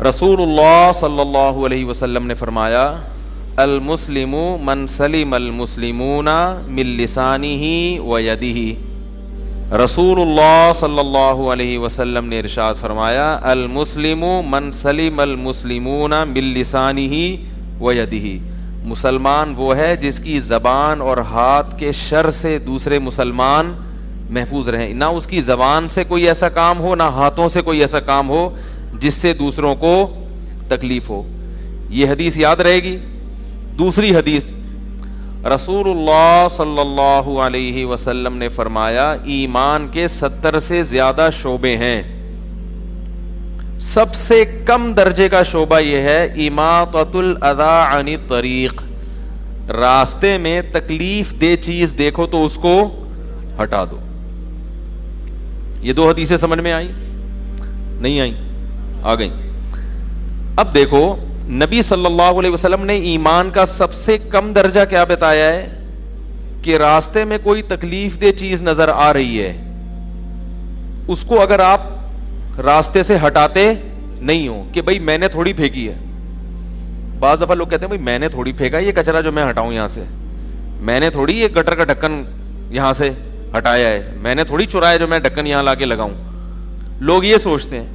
رسول اللہ صلی اللہ علیہ وسلم نے فرمایا المسلم من سلم المسلمون من لسانہ و یدہ۔ رسول اللہ صلی اللہ علیہ وسلم نے ارشاد فرمایا المسلم من سلم المسلمون من لسانہ و یدہ، مسلمان وہ ہے جس کی زبان اور ہاتھ کے شر سے دوسرے مسلمان محفوظ رہیں، نہ اس کی زبان سے کوئی ایسا کام ہو نہ ہاتھوں سے کوئی ایسا کام ہو جس سے دوسروں کو تکلیف ہو۔ یہ حدیث یاد رہے گی۔ دوسری حدیث، رسول اللہ صلی اللہ علیہ وسلم نے فرمایا ایمان کے 70 سے زیادہ شعبے ہیں، سب سے کم درجے کا شعبہ یہ ہے اماطۃ الاذی عن الطریق، راستے میں تکلیف دہ چیز دیکھو تو اس کو ہٹا دو۔ یہ دو حدیثیں سمجھ میں آئیں؟ نہیں آئیں؟ آ گئیں۔ اب دیکھو نبی صلی اللہ علیہ وسلم نے ایمان کا سب سے کم درجہ کیا بتایا ہے کہ راستے میں کوئی تکلیف دہ چیز نظر آ رہی ہے، اس کو اگر آپ راستے سے ہٹاتے نہیں ہو کہ بھئی میں نے تھوڑی پھینکی ہے۔ بعض دفعہ لوگ کہتے ہیں بھئی میں نے تھوڑی پھینکا یہ کچرا جو میں ہٹاؤں یہاں سے، میں نے تھوڑی یہ گٹر کا ڈھکن یہاں سے ہٹایا ہے، میں نے تھوڑی چرایا جو میں ڈھکن یہاں لا کے لگاؤں۔ لوگ یہ سوچتے ہیں۔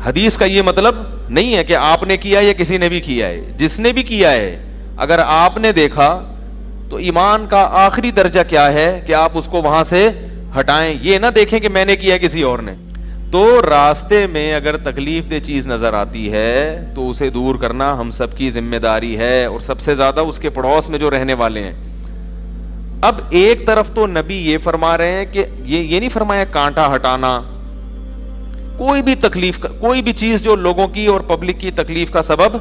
حدیث کا یہ مطلب نہیں ہے کہ آپ نے کیا یا کسی نے بھی کیا ہے، جس نے بھی کیا ہے اگر آپ نے دیکھا تو ایمان کا آخری درجہ کیا ہے کہ آپ اس کو وہاں سے ہٹائیں، یہ نہ دیکھیں کہ میں نے کیا ہے کسی اور نے۔ تو راستے میں اگر تکلیف دہ چیز نظر آتی ہے تو اسے دور کرنا ہم سب کی ذمہ داری ہے، اور سب سے زیادہ اس کے پڑوس میں جو رہنے والے ہیں۔ اب ایک طرف تو نبی یہ فرما رہے ہیں کہ یہ نہیں فرمایا کانٹا ہٹانا، کوئی بھی تکلیف کوئی بھی چیز جو لوگوں کی اور پبلک کی تکلیف کا سبب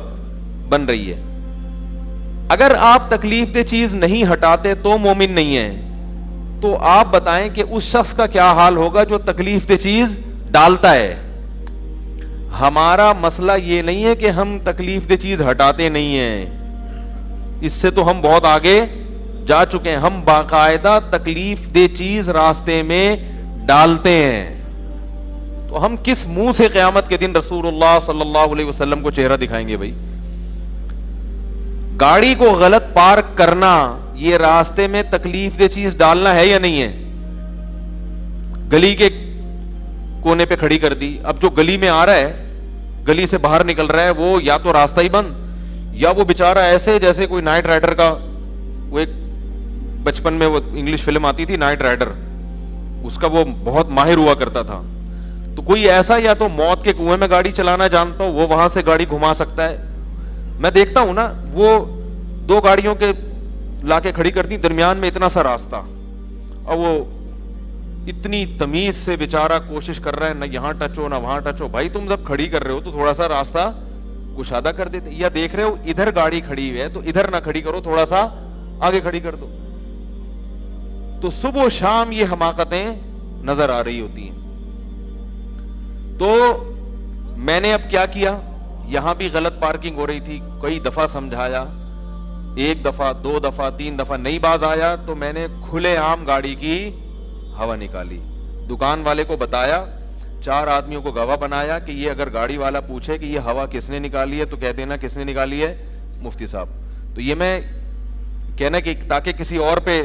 بن رہی ہے، اگر آپ تکلیف دہ چیز نہیں ہٹاتے تو مومن نہیں ہیں، تو آپ بتائیں کہ اس شخص کا کیا حال ہوگا جو تکلیف دہ چیز ڈالتا ہے۔ ہمارا مسئلہ یہ نہیں ہے کہ ہم تکلیف دہ چیز ہٹاتے نہیں ہیں، اس سے تو ہم بہت آگے جا چکے ہیں، ہم باقاعدہ تکلیف دہ چیز راستے میں ڈالتے ہیں۔ تو ہم کس منہ سے قیامت کے دن رسول اللہ صلی اللہ علیہ وسلم کو چہرہ دکھائیں گے؟ بھائی گاڑی کو غلط پارک کرنا یہ راستے میں تکلیف دہ چیز ڈالنا ہے یا نہیں ہے؟ گلی کے کونے پہ کھڑی کر دی، اب جو گلی میں آ رہا ہے، گلی سے باہر نکل رہا ہے، وہ یا تو راستہ ہی بند، یا وہ بیچارہ ایسے جیسے کوئی نائٹ رائڈر کا، وہ ایک بچپن میں وہ انگلش فلم آتی تھی نائٹ رائڈر، اس کا وہ بہت ماہر ہوا کرتا تھا، تو کوئی ایسا یا تو موت کے کنویں میں گاڑی چلانا جانتا ہو، وہ وہاں سے گاڑی گھما سکتا ہے۔ میں دیکھتا ہوں نا، وہ دو گاڑیوں کے لا کے کھڑی کرتی، درمیان میں اتنا سا راستہ، اور وہ اتنی تمیز سے بیچارہ کوشش کر رہا ہے نہ یہاں ٹچ ہو نہ وہاں ٹچ ہو۔ بھائی تم جب کھڑی کر رہے ہو تو تھوڑا سا راستہ کشادہ کر دیتے، یا دیکھ رہے ہو ادھر گاڑی کھڑی ہوئی ہے تو ادھر نہ کھڑی کرو، تھوڑا سا آگے کھڑی کر دو۔ تو صبح و شام یہ حماقتیں نظر آ رہی ہوتی ہیں۔ تو میں نے اب کیا کیا، یہاں بھی غلط پارکنگ ہو رہی تھی، کئی دفعہ سمجھایا، ایک دفعہ دو دفعہ تین دفعہ نہیں باز آیا، تو میں نے کھلے عام گاڑی کی ہوا نکالی، دکان والے کو بتایا، 4 آدمیوں کو گواہ بنایا کہ یہ اگر گاڑی والا پوچھے کہ یہ ہوا کس نے نکالی ہے تو کہہ دینا کس نے نکالی ہے، مفتی صاحب۔ تو یہ میں کہنا کہ تاکہ کسی اور پہ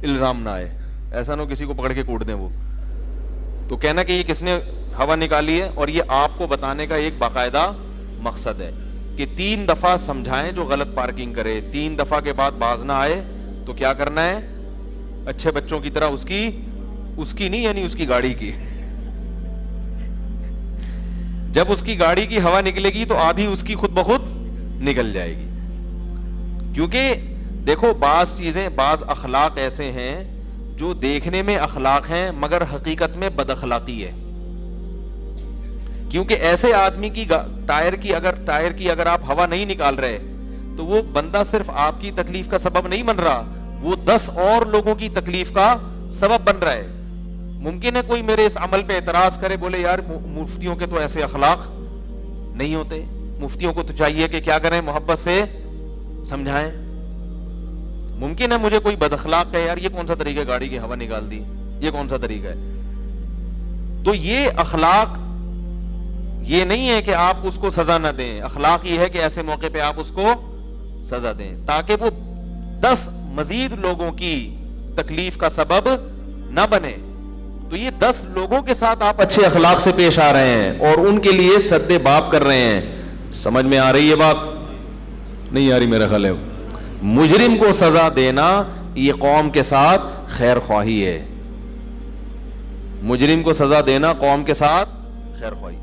الزام نہ آئے، ایسا نہ ہو کسی کو پکڑ کے کوٹ دیں وہ، تو کہنا کہ یہ کس نے ہوا نکالی ہے۔ اور یہ آپ کو بتانے کا ایک باقاعدہ مقصد ہے کہ 3 دفعہ سمجھائیں جو غلط پارکنگ کرے، 3 دفعہ کے بعد باز نہ آئے تو کیا کرنا ہے، اچھے بچوں کی طرح اس کی نہیں، یعنی اس کی گاڑی کی، جب اس کی گاڑی کی ہوا نکلے گی تو آدھی اس کی خود بخود نکل جائے گی۔ کیونکہ دیکھو بعض چیزیں، بعض اخلاق ایسے ہیں جو دیکھنے میں اخلاق ہیں مگر حقیقت میں بد اخلاقی ہے۔ کیونکہ ایسے آدمی کی ٹائر کی اگر آپ ہوا نہیں نکال رہے تو وہ بندہ صرف آپ کی تکلیف کا سبب نہیں بن رہا، وہ 10 اور لوگوں کی تکلیف کا سبب بن رہا ہے۔ ممکن ہے کوئی میرے اس عمل پہ اعتراض کرے، بولے یار مفتیوں کے تو ایسے اخلاق نہیں ہوتے، مفتیوں کو تو چاہیے کہ کیا کریں، محبت سے سمجھائیں۔ ممکن ہے مجھے کوئی بد اخلاق کہے یار یہ کون سا طریقہ ہے، گاڑی کی ہوا نکال دی، یہ کون سا طریقہ ہے۔ تو یہ اخلاق یہ نہیں ہے کہ آپ اس کو سزا نہ دیں. اخلاق یہ ہے کہ ایسے موقع پہ آپ اس کو سزا دیں تاکہ وہ 10 مزید لوگوں کی تکلیف کا سبب نہ بنے. تو یہ 10 لوگوں کے ساتھ آپ اچھے اخلاق سے پیش آ رہے ہیں اور ان کے لیے سد باب کر رہے ہیں. سمجھ میں آ رہی ہے بات؟ نہیں آ رہی میرا خیال ہے. مجرم کو سزا دینا یہ قوم کے ساتھ خیر خواہی ہے. مجرم کو سزا دینا قوم کے ساتھ خیر خواہی.